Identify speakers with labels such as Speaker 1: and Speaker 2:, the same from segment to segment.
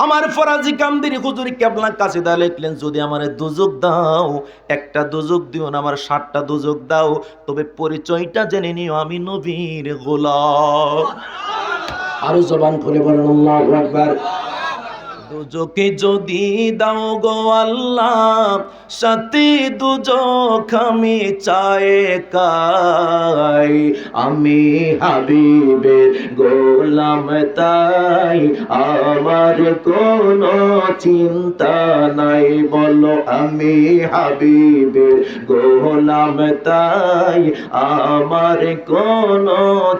Speaker 1: আমার ফরাজি কামদেরি হুজুর কেবলা কাছে দা লিখলেন, যদি আমারে দুজক দাও, একটা দুজক দিও না, আমার 7টা দুজক দাও, তবে পরিচয়টা জেনে নিও আমি নবীর গোলাম। আরো জবান খুলে বলেন আল্লাহু আকবার। দুজকে যদি দাও গো আল্লাহ, সাথে দুজক আমি চাই কাই, আমি হাবিবের গোলাম তাই আমার কোনো চিন্তা নাই। বলো আমি হাবিবের গোলাম তাই আমার কোনো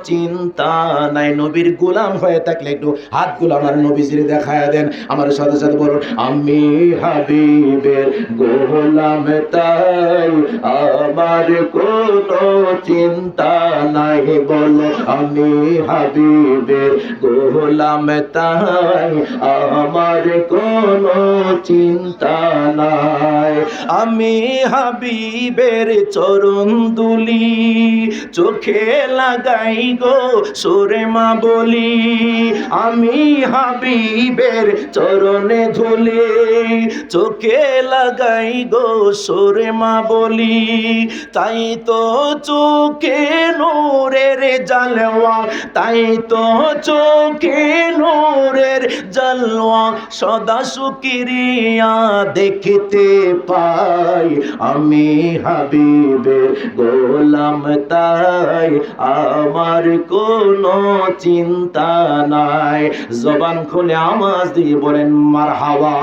Speaker 1: চিন্তা নাই। নবীর গোলাম হয়ে থাকলে একটু হাতগুলো আমার নবীজির দেখায়া দেন। আমার সাথে সাথে বলুন, আমি হাবিবের গোলাম তাই আমার কোনো চিন্তা নাই। বলো আমি হাবিবের গোলাম তাই আমার কোনো চিন্তা নাই। আমি হাবিবের চরণ দুলি চোখে লাগাই গো সুরমা বলি, আমি হাবিবের চরণে ধুলি চোখে লাগাই গো সুরমা বলি। তাই তো চোখে নূরের জালওয়া, তাই তো চোখে নূরের জালওয়া সদা শুকরিয়া দেখতে পাই। আমি হাবিবের গোলাম তাই আমার কোনো চিন্তা নাই। জবান খুলে আওয়াজ দিয়ে বলেন মারহাবা।